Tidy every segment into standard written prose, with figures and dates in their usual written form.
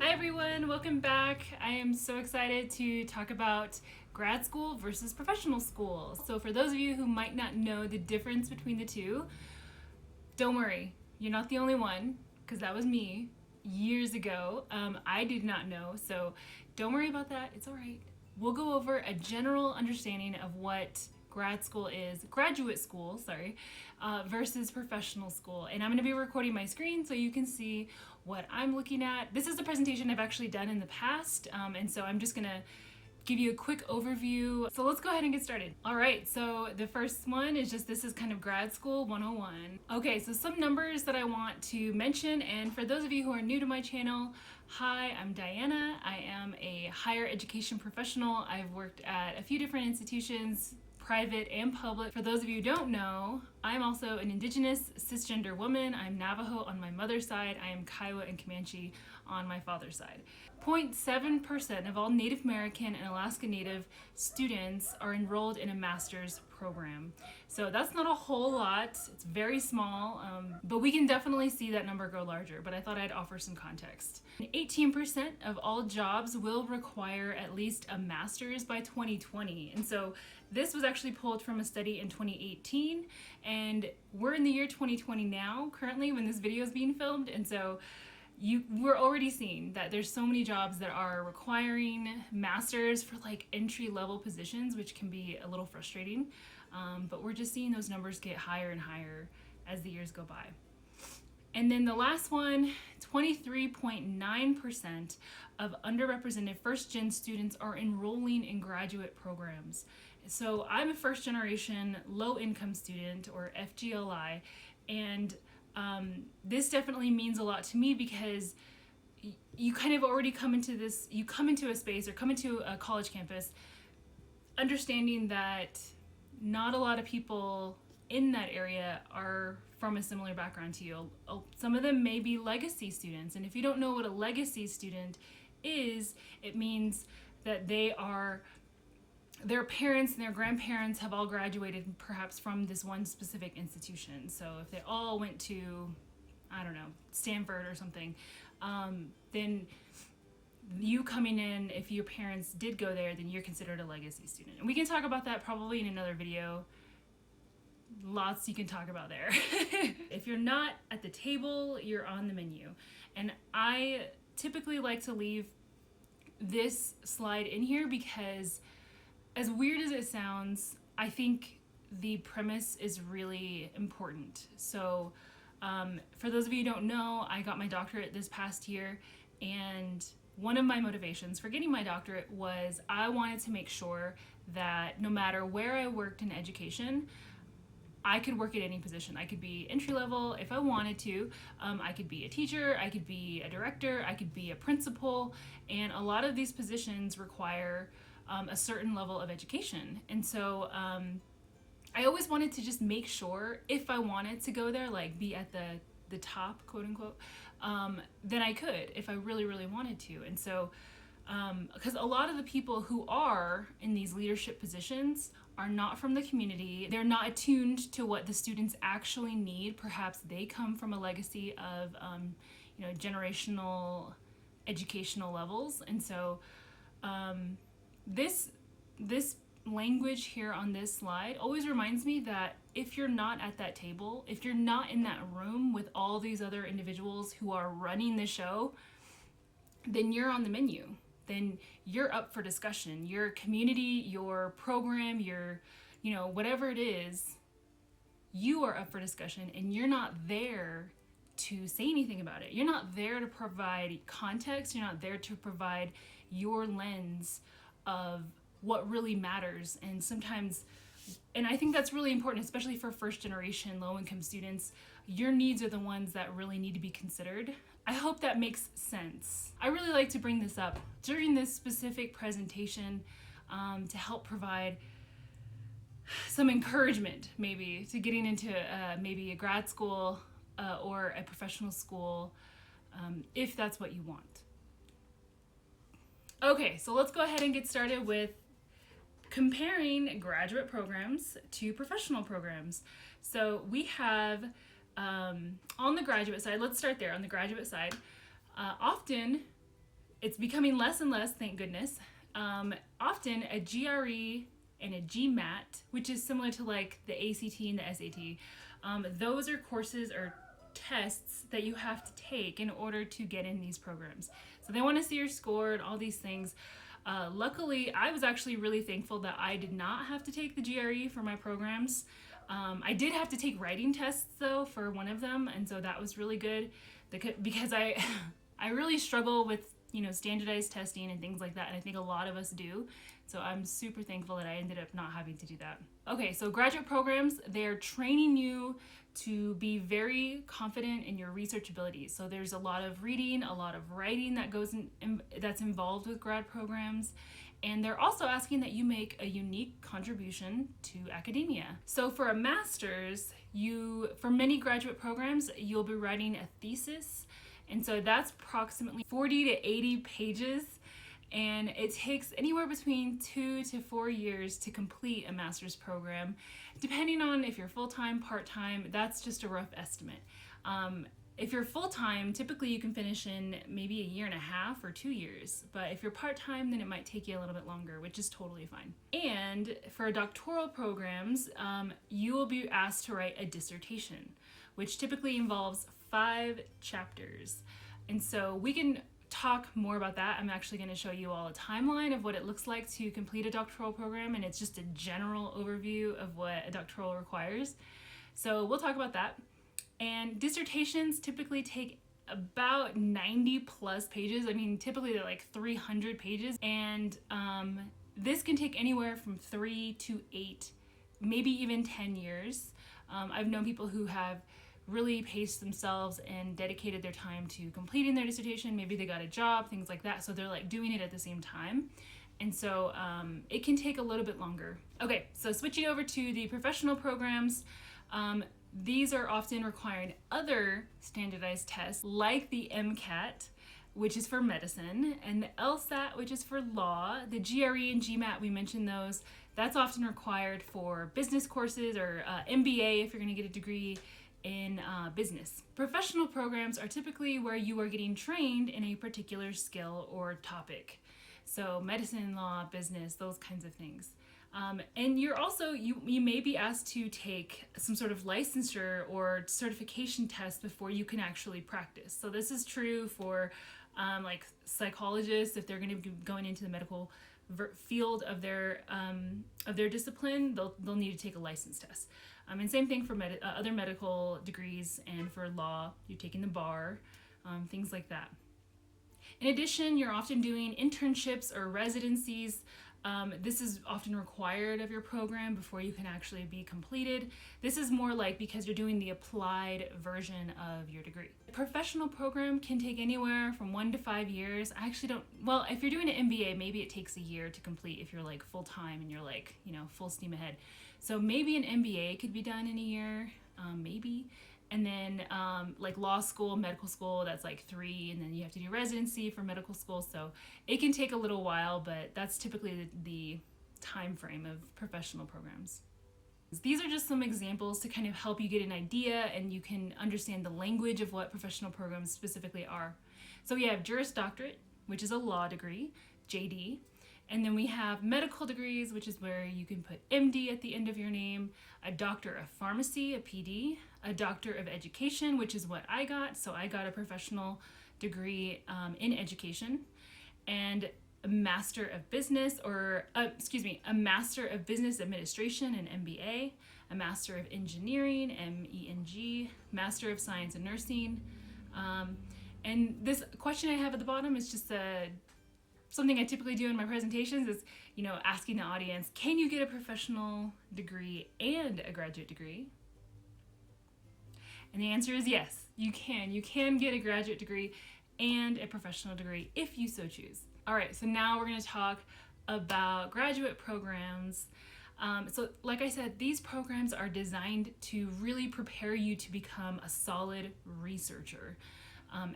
Hi everyone, welcome back. I am so excited to talk about grad school versus professional school. So for those of you who might not know the difference between the two, don't worry, you're not the only one, because that was me years ago. I did not know, so don't worry about that, it's all right. We'll go over a general understanding of what graduate school, versus professional school. And I'm going to be recording my screen so you can see what I'm looking at. This is the presentation I've actually done in the past, and so I'm just going to give you a quick overview. So let's go ahead and get started. All right, so the first one is this is kind of grad school 101. Okay, so some numbers that I want to mention, and for those of you who are new to my channel, hi, I'm Diana. I am a higher education professional. I've worked at a few different institutions, private and public. For those of you who don't know, I'm also an Indigenous cis-gender woman. I'm Navajo on my mother's side. I am Kiowa and Comanche on my father's side. 0.7% of all Native American and Alaska Native students are enrolled in a master's program. So that's not a whole lot. It's very small, but we can definitely see that number grow larger, but I thought I'd offer some context. 18% of all jobs will require at least a master's by 2020. And so this was actually pulled from a study in 2018, and we're in the year 2020 now, currently, when this video is being filmed. And so we're already seeing that there's so many jobs that are requiring masters for like entry-level positions, which can be a little frustrating. But we're just seeing those numbers get higher and higher as the years go by. And then the last one, 23.9% of underrepresented first-gen students are enrolling in graduate programs. So I'm a first-generation low-income student, or FGLI, and this definitely means a lot to me because you kind of already come into a space or come into a college campus understanding that not a lot of people in that area are from a similar background to you. Some of them may be legacy students, and if you don't know what a legacy student is, it means that their parents and their grandparents have all graduated perhaps from this one specific institution. So if they all went to, I don't know, Stanford or something, then you coming in, if your parents did go there, then you're considered a legacy student. And we can talk about that probably in another video. Lots you can talk about there. If you're not at the table, you're on the menu. And I typically like to leave this slide in here because, as weird as it sounds, I think the premise is really important. So for those of you who don't know, I got my doctorate this past year, and one of my motivations for getting my doctorate was I wanted to make sure that no matter where I worked in education, I could work at any position. I could be entry level if I wanted to. I could be a teacher, I could be a director, I could be a principal, and a lot of these positions require a certain level of education. And so I always wanted to just make sure if I wanted to go there, like be at the top, quote unquote, then I could if I really, really wanted to. And so, because a lot of the people who are in these leadership positions are not from the community. They're not attuned to what the students actually need. Perhaps they come from a legacy of, generational educational levels. And so this language here on this slide always reminds me that if you're not at that table, if you're not in that room with all these other individuals who are running the show, then you're on the menu. Then you're up for discussion. Your community, your program, your, whatever it is, you are up for discussion, and you're not there to say anything about it. You're not there to provide context. You're not there to provide your lens of what really matters. And sometimes, and I think that's really important, especially for first generation low income students, your needs are the ones that really need to be considered. I hope that makes sense. I really like to bring this up during this specific presentation to help provide some encouragement maybe to getting into maybe a grad school or a professional school if that's what you want. Okay, so let's go ahead and get started with comparing graduate programs to professional programs. So we have on the graduate side, let's start there on the graduate side, often It's becoming less and less, thank goodness. Often a GRE and a GMAT, which is similar to like the ACT and the SAT, those are courses or tests that you have to take in order to get in these programs. So they want to see your score and all these things. Luckily, I was actually really thankful that I did not have to take the GRE for my programs. I did have to take writing tests though for one of them, and so that was really good because I really struggle with standardized testing and things like that, and I think a lot of us do. So I'm super thankful that I ended up not having to do that. Okay, so graduate programs, they're training you to be very confident in your research abilities. So there's a lot of reading, a lot of writing that's involved with grad programs. And they're also asking that you make a unique contribution to academia. So for a master's, for many graduate programs, you'll be writing a thesis. And so that's approximately 40 to 80 pages. And it takes anywhere between 2 to 4 years to complete a master's program, depending on if you're full-time, part-time. That's just a rough estimate. If you're full-time, typically you can finish in maybe 1.5 years or 2 years. But if you're part-time, then it might take you a little bit longer, which is totally fine. And for doctoral programs, you will be asked to write a dissertation, which typically involves 5 chapters. And so we can talk more about that. I'm actually going to show you all a timeline of what it looks like to complete a doctoral program, and it's just a general overview of what a doctoral requires. So we'll talk about that. And dissertations typically take about 90 plus pages. I mean, typically they're like 300 pages, and this can take anywhere from 3 to 8, maybe even 10 years. I've known people who have really paced themselves and dedicated their time to completing their dissertation. Maybe they got a job, things like that, so they're like doing it at the same time. And so it can take a little bit longer. Okay, so switching over to the professional programs, these are often requiring other standardized tests like the MCAT, which is for medicine, and the LSAT, which is for law. The GRE and GMAT, we mentioned those. That's often required for business courses or MBA if you're going to get a degree in business. Professional programs are typically where you are getting trained in a particular skill or topic. So medicine, law, business, those kinds of things. And you're also, you may be asked to take some sort of licensure or certification test before you can actually practice. So this is true for like psychologists. If they're going to be going into the medical field of their discipline, they'll need to take a license test. And same thing for other medical degrees, and for law, you're taking the bar, things like that. In addition, you're often doing internships or residencies. This is often required of your program before you can actually be completed. This is more like because you're doing the applied version of your degree. A professional program can take anywhere from 1 to 5 years. I actually don't, well, if you're doing an MBA, maybe it takes a year to complete if you're like full-time and you're like, full steam ahead. So maybe an MBA could be done in a year, maybe. And then like law school, medical school, that's like 3, and then you have to do residency for medical school. So it can take a little while, but that's typically the time frame of professional programs. These are just some examples to kind of help you get an idea and you can understand the language of what professional programs specifically are. So we have Juris Doctorate, which is a law degree, JD. And then we have medical degrees, which is where you can put MD at the end of your name, a Doctor of Pharmacy, a PD, a Doctor of Education, which is what I got. So I got a professional degree in education, and a Master of Business, a Master of Business Administration, an MBA, a Master of Engineering, MENG, Master of Science and Nursing. And this question I have at the bottom is just something I typically do in my presentations is, asking the audience, can you get a professional degree and a graduate degree? And the answer is yes, you can. You can get a graduate degree and a professional degree if you so choose. All right, so now we're going to talk about graduate programs. So like I said, these programs are designed to really prepare you to become a solid researcher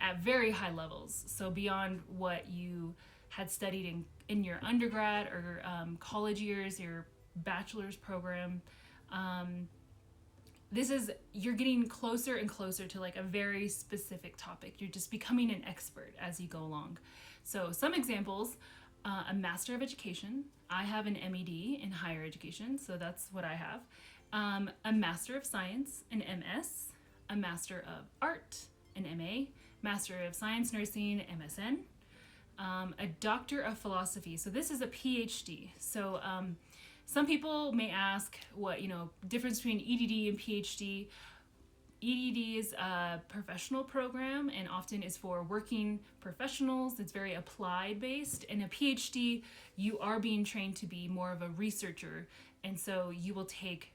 at very high levels. So beyond what you had studied in your undergrad or college years, your bachelor's program. you're getting closer and closer to like a very specific topic. You're just becoming an expert as you go along. So some examples, a Master of Education. I have an MED in higher education, so that's what I have. A Master of Science, an MS, a Master of Art, an MA, Master of Science Nursing, MSN, a Doctor of Philosophy. So this is a PhD. So some people may ask what, difference between EDD and PhD. EDD is a professional program and often is for working professionals. It's very applied based. And a PhD, you are being trained to be more of a researcher. And so you will take,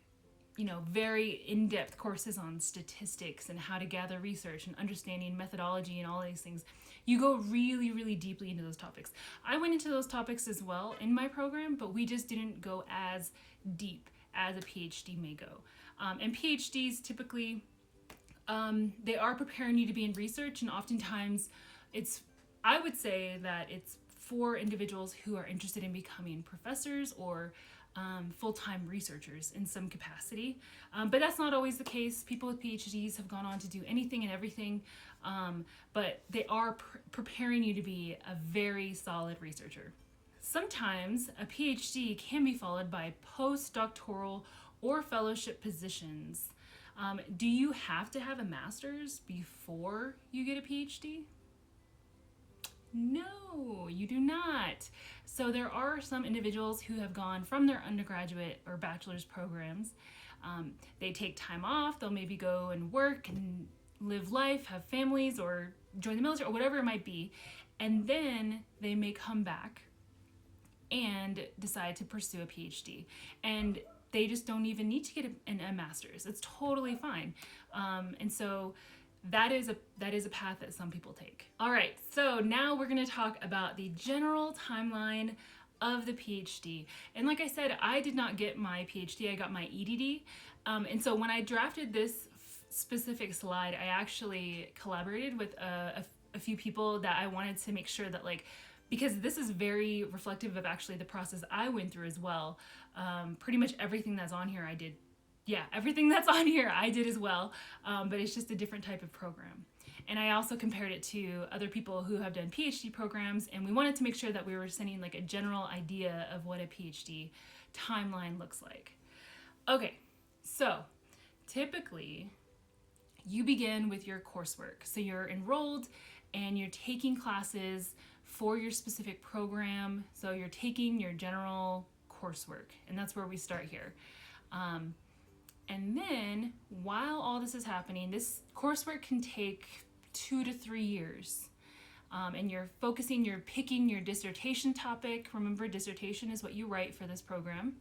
very in-depth courses on statistics and how to gather research and understanding methodology and all these things. You go really, really deeply into those topics. I went into those topics as well in my program, but we just didn't go as deep as a PhD may go. And PhDs typically, they are preparing you to be in research, and oftentimes I would say that it's for individuals who are interested in becoming professors or full-time researchers in some capacity. But that's not always the case. People with PhDs have gone on to do anything and everything, but they are preparing you to be a very solid researcher. Sometimes a PhD can be followed by postdoctoral or fellowship positions. Do you have to have a master's before you get a PhD? No, you do not. So there are some individuals who have gone from their undergraduate or bachelor's programs. They take time off. They'll maybe go and work and live life, have families, or join the military, or whatever it might be. And then they may come back and decide to pursue a PhD. And they just don't even need to get a master's. It's totally fine. And so that is a path that some people take. All right, so now we're gonna talk about the general timeline of the PhD. And like I said, I did not get my PhD, I got my EDD. And so when I drafted this specific slide, I actually collaborated with a few people that I wanted to make sure that because this is very reflective of actually the process I went through as well. Pretty much everything that's on here I did. Yeah, everything that's on here I did as well, but it's just a different type of program. And I also compared it to other people who have done PhD programs, and we wanted to make sure that we were sending a general idea of what a PhD timeline looks like. Okay, so typically you begin with your coursework. So you're enrolled and you're taking classes for your specific program. So you're taking your general coursework, and that's where we start here. And then while all this is happening, this coursework can take 2 to 3 years. And you're picking your dissertation topic. Remember, dissertation is what you write for this program.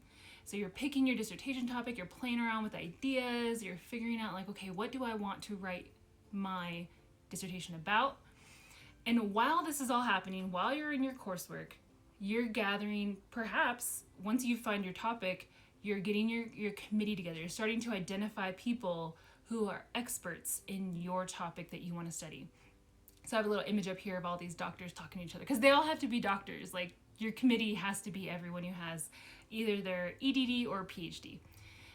So you're picking your dissertation topic, you're playing around with ideas, you're figuring out okay, what do I want to write my dissertation about? And while this is all happening, while you're in your coursework, you're gathering, perhaps once you find your topic, you're getting your committee together. You're starting to identify people who are experts in your topic that you want to study. So I have a little image up here of all these doctors talking to each other, because they all have to be doctors. Your committee has to be everyone who has either their EDD or PhD.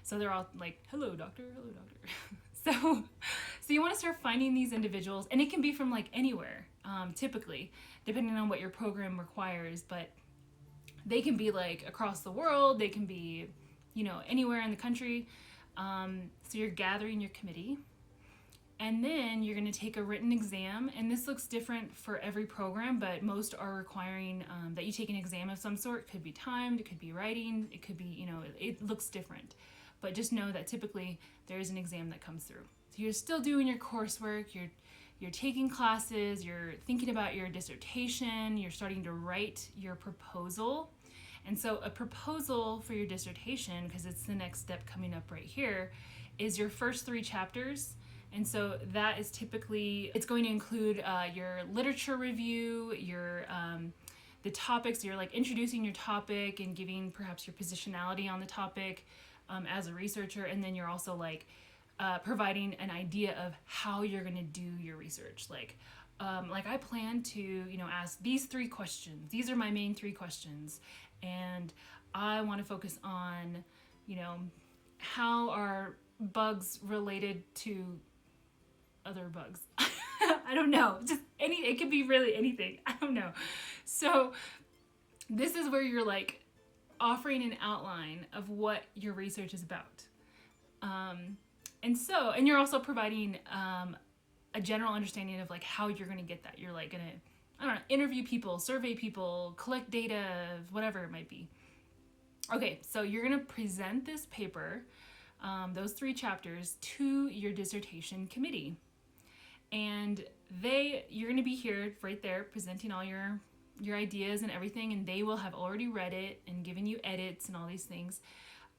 So they're all hello doctor, hello doctor. So you want to start finding these individuals, and it can be from anywhere, typically, depending on what your program requires, but they can be across the world, they can be, anywhere in the country. So you're gathering your committee, and then you're going to take a written exam, and this looks different for every program, but most are requiring that you take an exam of some sort. It could be timed, it could be writing, it could be, it looks different. But just know that typically there is an exam that comes through. So you're still doing your coursework, you're taking classes, you're thinking about your dissertation, you're starting to write your proposal. And so a proposal for your dissertation, because it's the next step coming up right here, is your first 3 chapters. And so that is typically, it's going to include your literature review, your the topics. You're introducing your topic and giving perhaps your positionality on the topic as a researcher, and then you're also providing an idea of how you're going to do your research. I plan to ask these 3 questions. These are my main 3 questions, and I want to focus on how our bugs related to other bugs. I don't know. Just it could be really anything. I don't know. So this is where you're like offering an outline of what your research is about. And you're also providing a general understanding of like how you're going to get that. You're like going to, I don't know, interview people, survey people, collect data, whatever it might be. Okay, so you're going to present this paper, those 3 chapters, to your dissertation committee. And you're going to be here right there presenting all your ideas and everything, and they will have already read it and given you edits and all these things.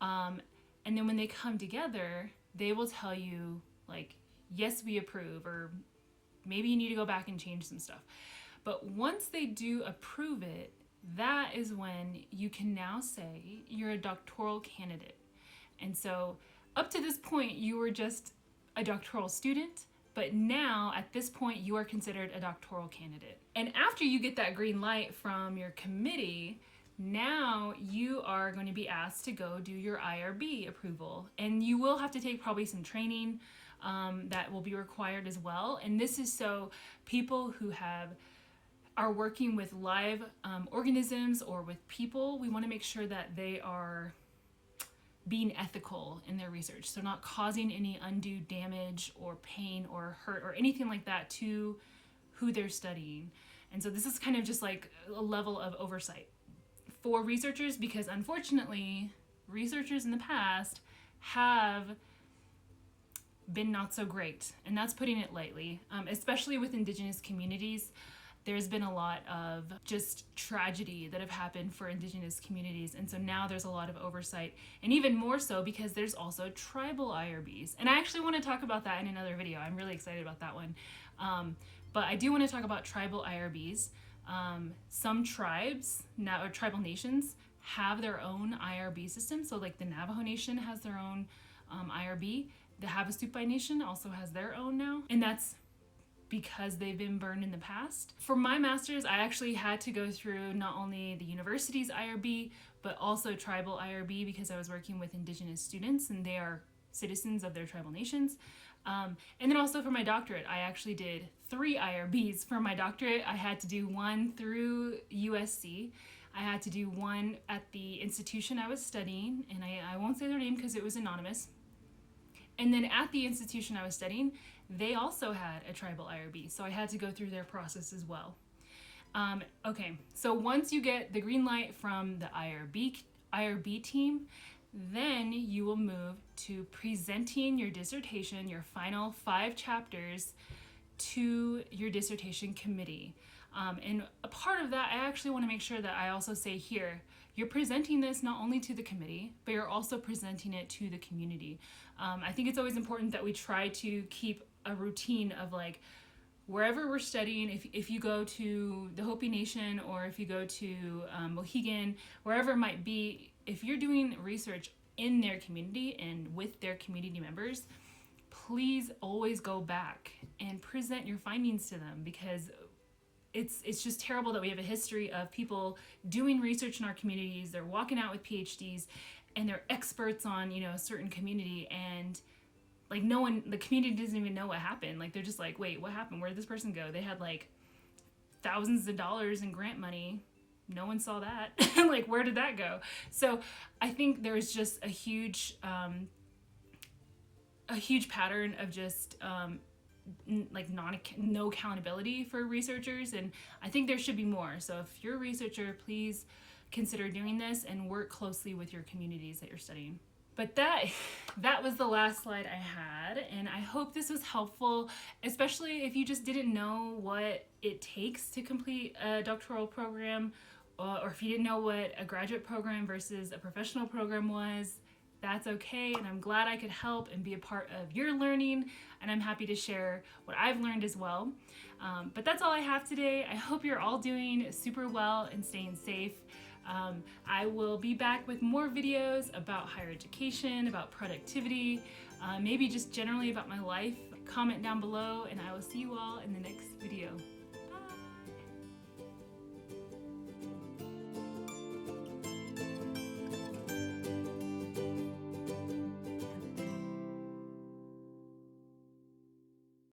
And then when they come together, they will tell you like, yes, we approve, or maybe you need to go back and change some stuff. But once they do approve it, that is when you can now say you're a doctoral candidate. And so up to this point, you were just a doctoral student, but now at this point, you are considered a doctoral candidate. And after you get that green light from your committee, now you are going to be asked to go do your IRB approval. And you will have to take probably some training that will be required as well. And this is so people who are working with live organisms or with people, we want to make sure that they are being ethical in their research. So not causing any undue damage or pain or hurt or anything like that to who they're studying. And so this is kind of just like a level of oversight for researchers, because unfortunately, researchers in the past have been not so great. And that's putting it lightly, especially with Indigenous communities. There's been a lot of just tragedy that have happened for Indigenous communities. And so now there's a lot of oversight, and even more so because there's also tribal IRBs. And I actually want to talk about that in another video. I'm really excited about that one. But I do want to talk about tribal IRBs. Some tribes, or tribal nations, have their own IRB system. So like the Navajo Nation has their own IRB. The Havasupai Nation also has their own now. And that's because they've been burned in the past. For my master's, I actually had to go through not only the university's IRB, but also tribal IRB, because I was working with Indigenous students and they are citizens of their tribal nations. And then also for my doctorate, I actually did 3 IRBs for my doctorate. I had to do one through USC. I had to do one at the institution I was studying, and I won't say their name because it was anonymous. And then at the institution I was studying, they also had a tribal IRB, so I had to go through their process as well. Okay, so once you get the green light from the IRB team, then you will move to presenting your dissertation, your final 5 chapters, to your dissertation committee. And a part of that, I actually want to make sure that I also say here, you're presenting this not only to the committee, but you're also presenting it to the community. I think it's always important that we try to keep a routine of like, wherever we're studying, if you go to the Hopi Nation or if you go to Mohegan, wherever it might be, if you're doing research in their community and with their community members, please always go back and present your findings to them, because it's just terrible that we have a history of people doing research in our communities. They're walking out with PhDs and they're experts on, a certain community, and like the community doesn't even know what happened. Like they're just like, wait, what happened? Where did this person go? They had like thousands of dollars in grant money. No one saw that. Like, where did that go? So I think there's just a huge pattern of just no accountability for researchers, and I think there should be more. So if you're a researcher, please consider doing this and work closely with your communities that you're studying. But that was the last slide I had, and I hope this was helpful, especially if you just didn't know what it takes to complete a doctoral program, or if you didn't know what a graduate program versus a professional program was. That's okay, and I'm glad I could help and be a part of your learning, and I'm happy to share what I've learned as well. But that's all I have today. I hope you're all doing super well and staying safe. I will be back with more videos about higher education, about productivity, maybe just generally about my life. Comment down below, and I will see you all in the next video.